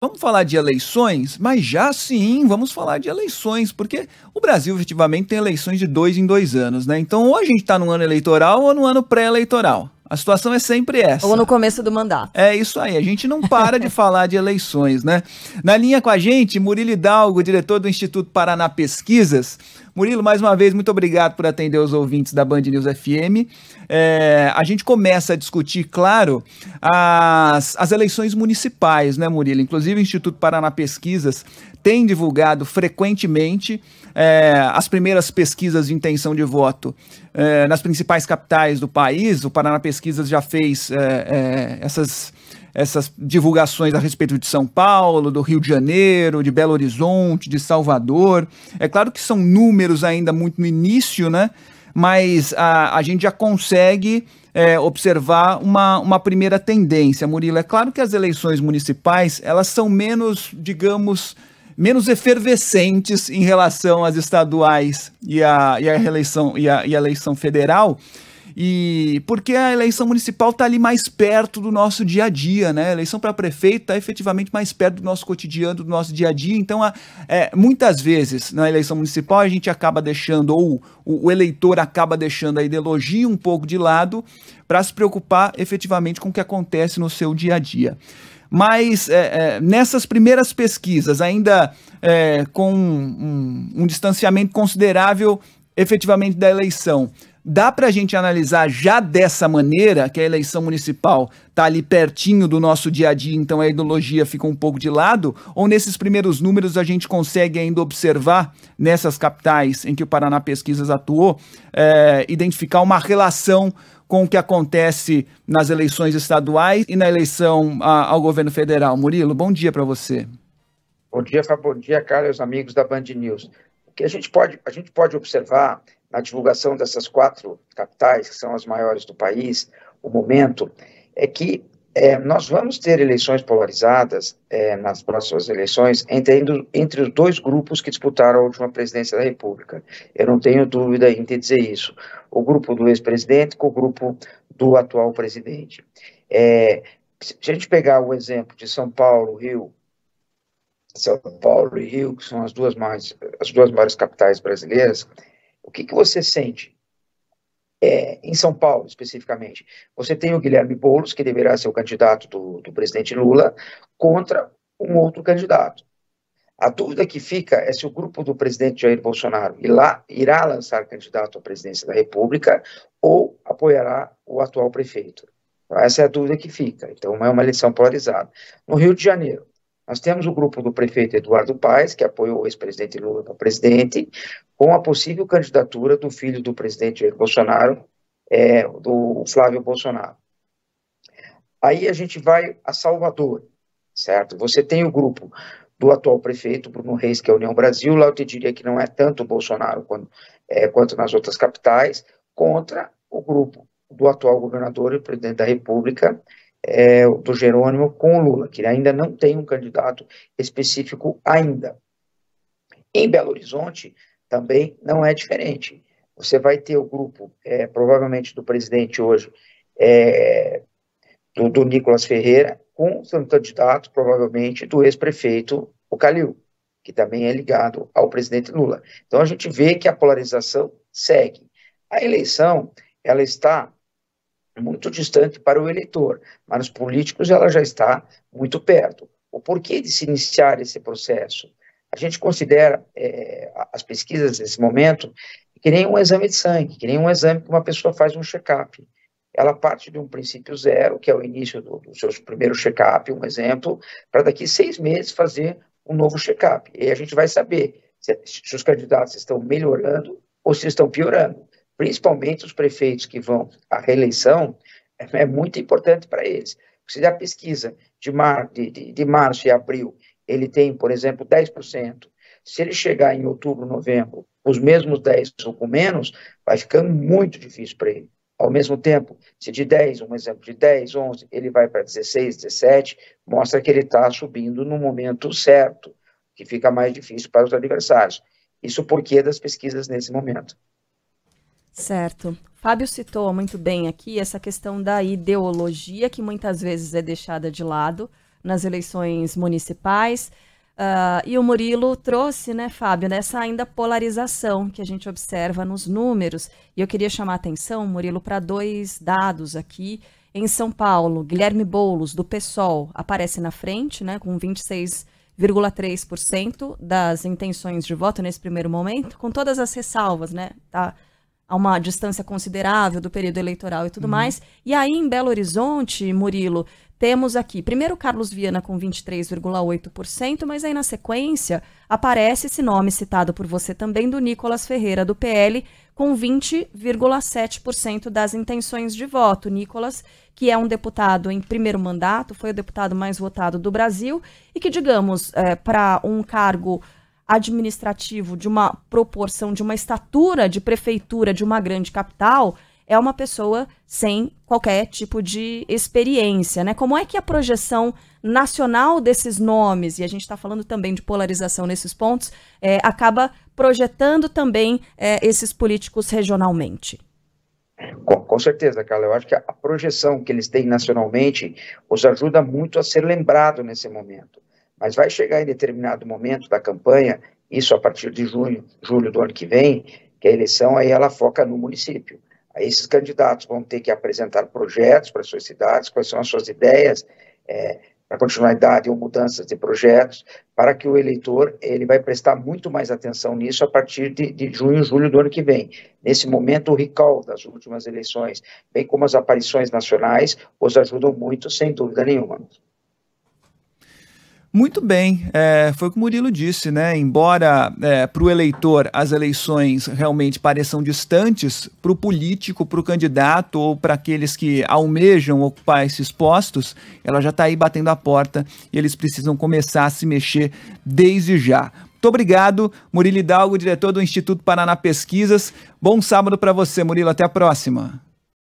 Vamos falar de eleições? Mas já sim, vamos falar de eleições, porque o Brasil efetivamente tem eleições de 2 em 2 anos, né? Então, ou a gente está no ano eleitoral ou no ano pré-eleitoral. A situação é sempre Ou no essa. começo do mandato. É isso aí, a gente não para de falar de eleições, né? Na linha com a gente, Murilo Hidalgo, diretor do Instituto Paraná Pesquisas. Murilo, mais uma vez, muito obrigado por atender os ouvintes da Band News FM. A gente começa a discutir, claro, as eleições municipais, né, Murilo? Inclusive, o Instituto Paraná Pesquisas tem divulgado frequentemente as primeiras pesquisas de intenção de voto nas principais capitais do país. O Paraná Pesquisas já fez essas divulgações a respeito de São Paulo, do Rio de Janeiro, de Belo Horizonte, de Salvador. É claro que são números ainda muito no início, né? Mas a gente já consegue observar uma primeira tendência, Murilo. É claro que as eleições municipais, elas são menos, digamos, menos efervescentes em relação às estaduais e a eleição federal, e porque a eleição municipal está ali mais perto do nosso dia a dia, né? A eleição para prefeito está efetivamente mais perto do nosso cotidiano, do nosso dia a dia. Então, muitas vezes na eleição municipal a gente acaba deixando, ou o eleitor acaba deixando a ideologia um pouco de lado para se preocupar efetivamente com o que acontece no seu dia a dia. Mas nessas primeiras pesquisas, ainda com um distanciamento considerável efetivamente da eleição, dá para a gente analisar já dessa maneira, que a eleição municipal está ali pertinho do nosso dia a dia, então a ideologia fica um pouco de lado? Ou nesses primeiros números a gente consegue ainda observar, nessas capitais em que o Paraná Pesquisas atuou, identificar uma relação com o que acontece nas eleições estaduais e na eleição ao governo federal? Murilo, bom dia para você. Bom dia, Fábio. Bom dia, Carlos, amigos da Band News. O que a gente pode observar na divulgação dessas 4 capitais, que são as maiores do país, o momento, é que nós vamos ter eleições polarizadas nas próximas eleições entre os 2 grupos que disputaram a última presidência da República. Eu não tenho dúvida em te dizer isso. O grupo do ex-presidente com o grupo do atual presidente. Se a gente pegar o exemplo de São Paulo e Rio, que são as duas maiores capitais brasileiras, o que você sente? Em São Paulo, especificamente, você tem o Guilherme Boulos, que deverá ser o candidato do presidente Lula, contra um outro candidato. A dúvida que fica é se o grupo do presidente Jair Bolsonaro irá lançar candidato à presidência da República ou apoiará o atual prefeito. Então, essa é a dúvida que fica. Então, é uma eleição polarizada. No Rio de Janeiro, nós temos o grupo do prefeito Eduardo Paes, que apoiou o ex-presidente Lula para presidente, com a possível candidatura do filho do presidente Jair Bolsonaro, do Flávio Bolsonaro. Aí a gente vai a Salvador, certo? Você tem o grupo do atual prefeito, Bruno Reis, que é a União Brasil. Lá eu te diria que não é tanto o Bolsonaro quanto nas outras capitais, contra o grupo do atual governador e presidente da República, do Jerônimo, com o Lula, que ainda não tem um candidato específico ainda. Em Belo Horizonte, também não é diferente. Você vai ter o grupo, provavelmente do presidente hoje, do Nicolas Ferreira, com um candidato, provavelmente, do ex-prefeito, o Calil, que também é ligado ao presidente Lula. Então, a gente vê que a polarização segue. A eleição, ela está muito distante para o eleitor, mas os políticos ela já está muito perto. O porquê de se iniciar esse processo? A gente considera as pesquisas nesse momento que nem um exame de sangue, que nem um exame que uma pessoa faz um check-up. Ela parte de um princípio zero, que é o início do seu primeiro check-up, um exemplo, para daqui 6 meses fazer um novo check-up. E a gente vai saber se os candidatos estão melhorando ou se estão piorando. Principalmente os prefeitos que vão à reeleição, é muito importante para eles. Se a pesquisa de março e abril, ele tem, por exemplo, 10%, se ele chegar em outubro, novembro, os mesmos 10 ou com menos, vai ficando muito difícil para ele. Ao mesmo tempo, se de 10, um exemplo de 10, 11, ele vai para 16, 17, mostra que ele está subindo no momento certo, que fica mais difícil para os adversários. Isso porque das pesquisas nesse momento. Certo. Fábio citou muito bem aqui essa questão da ideologia, que muitas vezes é deixada de lado nas eleições municipais. E o Murilo trouxe, né, Fábio, nessa ainda polarização que a gente observa nos números. E eu queria chamar a atenção, Murilo, para 2 dados aqui. Em São Paulo, Guilherme Boulos, do PSOL, aparece na frente, né, com 26,3% das intenções de voto nesse primeiro momento, com todas as ressalvas, né, tá a uma distância considerável do período eleitoral e tudo mais. E aí, em Belo Horizonte, Murilo, temos aqui, primeiro, Carlos Viana com 23,8%, mas aí na sequência aparece esse nome citado por você também, do Nicolas Ferreira, do PL, com 20,7% das intenções de voto. Nicolas, que é um deputado em primeiro mandato, foi o deputado mais votado do Brasil e que, digamos, para um cargo administrativo de uma proporção, de uma estatura de prefeitura de uma grande capital, é uma pessoa sem qualquer tipo de experiência, né? Como é que a projeção nacional desses nomes, e a gente está falando também de polarização nesses pontos, acaba projetando também esses políticos regionalmente? Com certeza, Carla. Eu acho que a projeção que eles têm nacionalmente os ajuda muito a ser lembrado nesse momento. Mas vai chegar em determinado momento da campanha, isso a partir de julho do ano que vem, que a eleição aí ela foca no município. Aí esses candidatos vão ter que apresentar projetos para suas cidades, quais são as suas ideias para continuidade ou mudanças de projetos, para que o eleitor ele vai prestar muito mais atenção nisso a partir de junho, julho do ano que vem. Nesse momento, o recall das últimas eleições, bem como as aparições nacionais, os ajudam muito, sem dúvida nenhuma. Muito bem, foi o que o Murilo disse, né? Embora para o eleitor as eleições realmente pareçam distantes, para o político, para o candidato ou para aqueles que almejam ocupar esses postos, ela já está aí batendo a porta e eles precisam começar a se mexer desde já. Muito obrigado, Murilo Hidalgo, diretor do Instituto Paraná Pesquisas. Bom sábado para você, Murilo. Até a próxima.